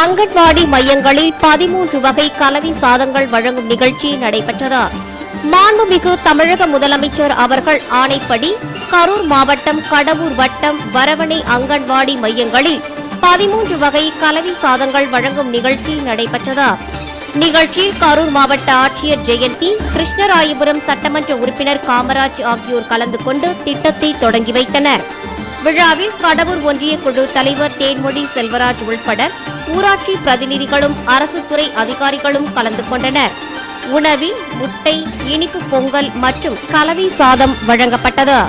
அங்கன்வாடி மையங்களில் 13 வகை கலவி சாதங்கள் வழங்கும் நிகழ்ச்சி நடைபெற்றது. மாண்புமிகு தமிழக முதலமைச்சர் அவர்கள் ஆணைப்படி கரூர் மாவட்டம் கடவூர் வட்டம் வரவணை அங்கன்வாடி மையங்களில் 13 வகை கலவி சாதங்கள் வழங்கும் நிகழ்ச்சி நடைபெற்றது. நிகழ்ச்சியில் கரூர் மாவட்ட ஆட்சியர் ஜெயந்தி, கிருஷ்ணராயபுரம் சட்டமன்ற உறுப்பினர் காமராஜ் ஆகியோர் கலந்து கொண்டு திட்டத்தை தொடங்கி வைத்தனர். விழாவில் கடவூர் ஒன்றிய குழு தலைவர் தேன்மொழி செல்வராஜ் உள்பட ஊராட்சி பிரதிநிதிகளும் அரசு துறை அதிகாரிகளும் கலந்து கொண்டனர். உணவில் முட்டை, இனிப்பு பொங்கல் மற்றும் கலவி சாதம் வழங்கப்பட்டது.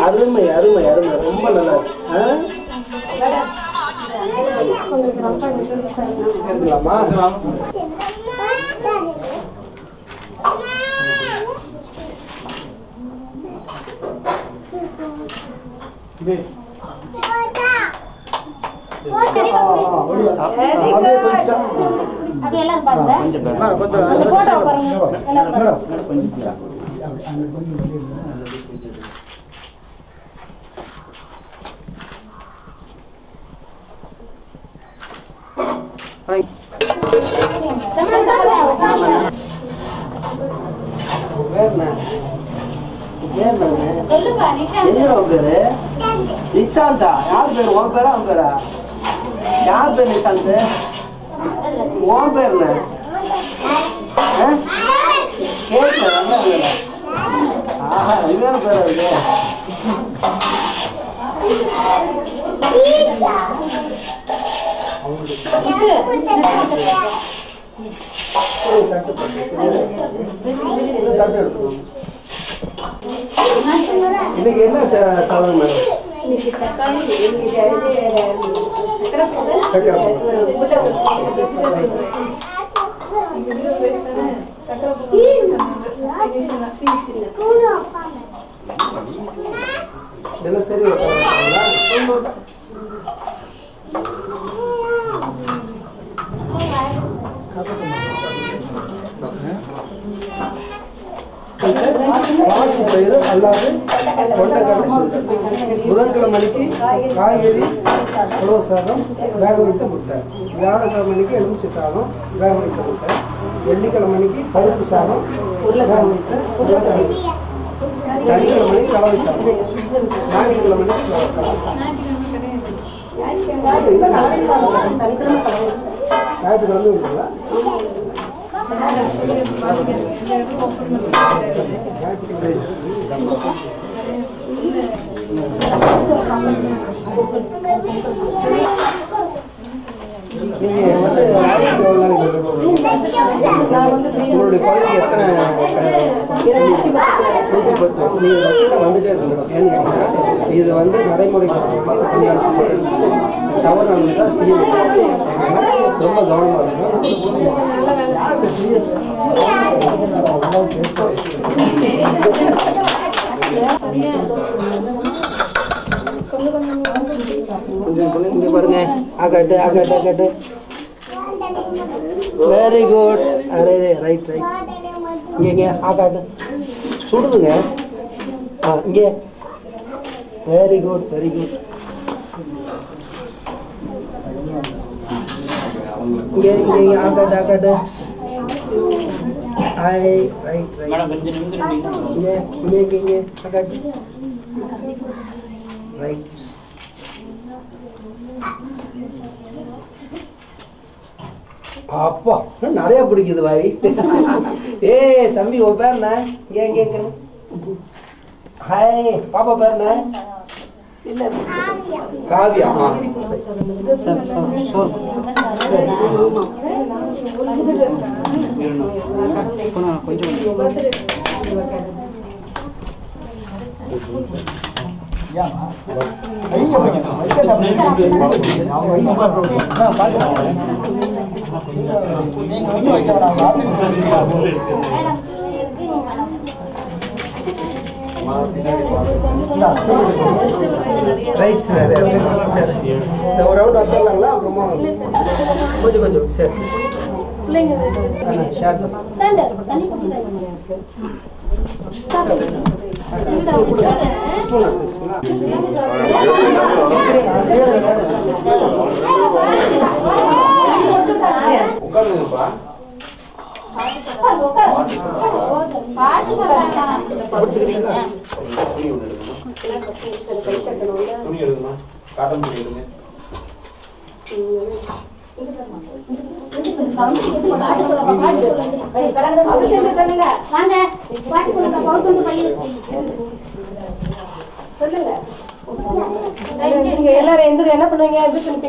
அருமை அருமை அருமை, ரொம்ப நல்லா இருக்கு. என்னோட பேரு நிசாந்தா. யார் பேரு? உன் பேரா அவன் பேரா? யார் பேர் நிசாந்த்? உன் பேர் கேட்கல. ஆஹா, இதுதான பேரா இருக்கு. இன்னைக்கு என்ன சாதனம் மேடம்? இதெல்லாம் சரி பயிறு அல்லாது கொண்டைக்கடலை சுண்டல். புதன்கிழமை அன்னைக்கு காய்கறி உணவு சாதம், வேக வைத்த முட்டை. வியாழக்கிழமை அன்னைக்கு எலுமிச்சை சாதம், வேக வைத்த முட்டை. வெள்ளிக்கிழமை அன்னைக்கு பருப்பு சாதம், வேக வைத்த உருளைக்கிழங்கு. சனிக்கிழமை அன்னைக்கு கலவை சாதம். ஞாயிற்றுக்கிழமை ஞாயிற்றுக்கிழமை இருக்குங்களா? உங்களுடைய பகுதிக்கு எத்தனை வந்துட்டே இருக்கு மேடம். ஏன்னு கேட்டீங்கன்னா, இது வந்து நடைமுறை தவறு தான் செய்யணும். ரொம்ப கவனமாக இருக்கும். கொஞ்சம் இங்க பாருங்க. ஆகாட்டு ஆகாட்டு ஆகாட்டு. Very good. அரே ரைட் ரைட். இங்கே ஆகாட்டு. சுடுதுங்க. இங்கே வெரி குட் வெரி குட். இங்கே ஆகாது ரைட் இங்கே ஆகாது ரைட். அப்பா நிறைய பிடிக்குது வாய். ஏய் தம்பி உன் பேர் என்ன? இங்கே ஹாய் பாப்பா பேர் என்ன? காவியா. ரைஸ் வேற சரி இந்த ஒரு ரவுண்ட் வந்துடலாங்களா? அப்புறமா கொஞ்சம் சரி உட்காந்துப்பா. துணி எடுக்கணும், காட்டன் துணி எடுங்க. எல்லாரும் என்ன பண்ணுவீங்க? கொஞ்சம்